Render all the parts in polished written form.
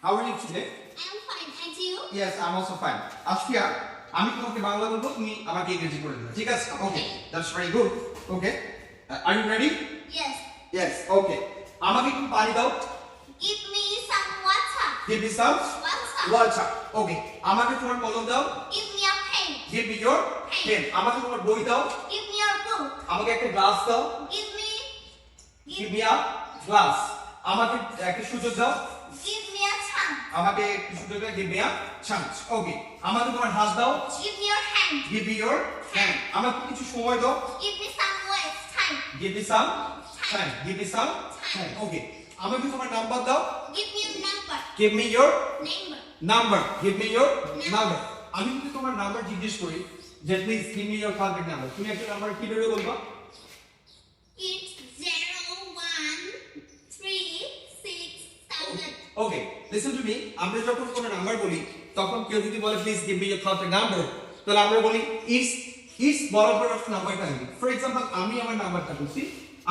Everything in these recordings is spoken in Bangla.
How are you today? I'm fine, and you? Yes, I'm also fine. Ashfiya, আমি তোমাকে বাংলা বলবো, তুমি আমাকে ইংরেজি করে দেবে। ঠিক আছে? Okay. That's very good. Okay. Are you ready? Yes. Yes. Okay. আমাকে একটু পানি দাও। Give me some water. Give me some Water. water. Okay. আমাকে তোমার কলম দাও। Give me a pen. Give me your pen. আমাকে তোমার বই দাও। Give me your book. আমাকে একটা গ্লাস দাও। Give me a glass. আমাকে একটা সুযোগ দাও। give me a chance. আমাকে একটু সুযোগ দাও। Give me a chance. Okay. আমাকে তোমার হাত দাও। Give me your hand. Give me your hand. আমাকে কিছু সময় দাও। Give me some words. Time. Give me some time. Give me some time. Okay. আমাকে তোমার নাম্বার দাও। Give me your number. Give me your Number. number. Give me your number. আমি যদি তোমার নাম্বার জিজ্ঞেস করি যে please give me your contact number, তুমি একটা নাম্বার কিভাবে বলবা? It's 01367. Okay. Listen to me. আমরা যখন কোনো নাম্বার বলি তখন কেউ যদি বলে please give me your contact number, তাহলে আমরা বলি it's বরাবর অফ নাম্বারটা নেই। ফর एग्जांपल আমি আমার নাম্বারটা বলছি,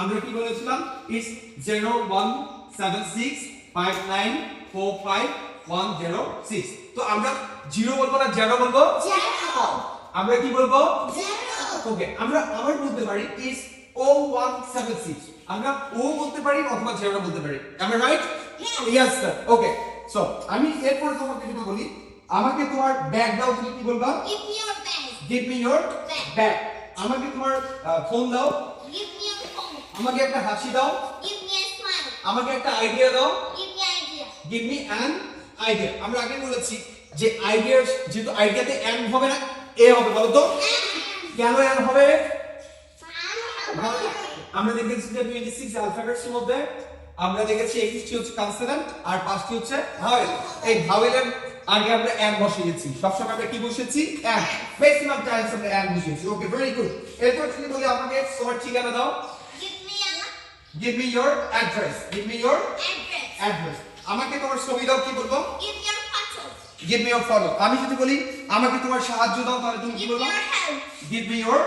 আমরা কি বলেছিলাম? it's 01765945106। তো আমরা 0 বলবো না 0 বলবো? 0. আমরা কি বলবো? 0. ওকে, আমরা আবার বলতে পারি it's 0176। আমরা ও বলতে পারি অথবা 0 বলতে পারি। am I right? Yes sir. Okay. So আমি এরপর তোমাকে যেটা বলি, আমাকে তোমার ব্যাগ দাও, তুমি কি বলবা? Give me your bag. give me your bag. আমাকে তোমার ফোন দাও। Give me your phone. আমাকে একটা হাসি দাও। Give me a smile. আমাকে একটা আইডিয়া দাও। Give me idea. give me an idea. আমরা আগে বলেছি যে আইডিয়া, যেহেতু আইডিয়াতে এন হবে না এ হবে, বলো তো কেন এন হবে? আমরা দেখেছি যে 26 অ্যালফাবেটস এর মধ্যে আমরা দেখেছি 21টি হচ্ছে কনসোনেন্ট আর 5টি হচ্ছে ভাওয়েল। এই ভাওয়েলের আগে আমরা এন বসিয়েছি, সবসময় আমরা কি বসিয়েছি? এন। ম্যাক্সিমাম টাইমস আমরা এন বসিয়েছি। ওকে, ভেরি গুড। এরপর তুমি বলি আমাকে তোমার ঠিকানা দাও। Give me give me a your address. give me your address. address. আমাকে তোমার ছবি দাও, কি বলবো? Give me your photos. give me your photo. আমি যদি বলি আমাকে তোমার সাহায্য দাও, তাহলে তুমি কি Give me বলবা? your help. give me your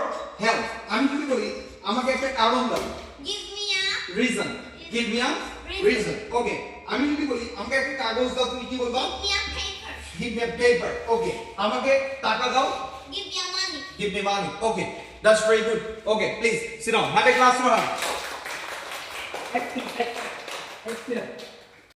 help. আমি যদি বলি আমাকে একটা কারণ দাও, Give me a reason. give me a reason. ওকে, আমি যদি বলি আমাকে একটা কাগজ দাও, তুমি কি বলবা? give me a paper. give me a paper. ওকে, আমাকে টাকা দাও। Give me a money. give me money. Okay, that's very good. Okay, please sit down. Have a glass of water. Excellent.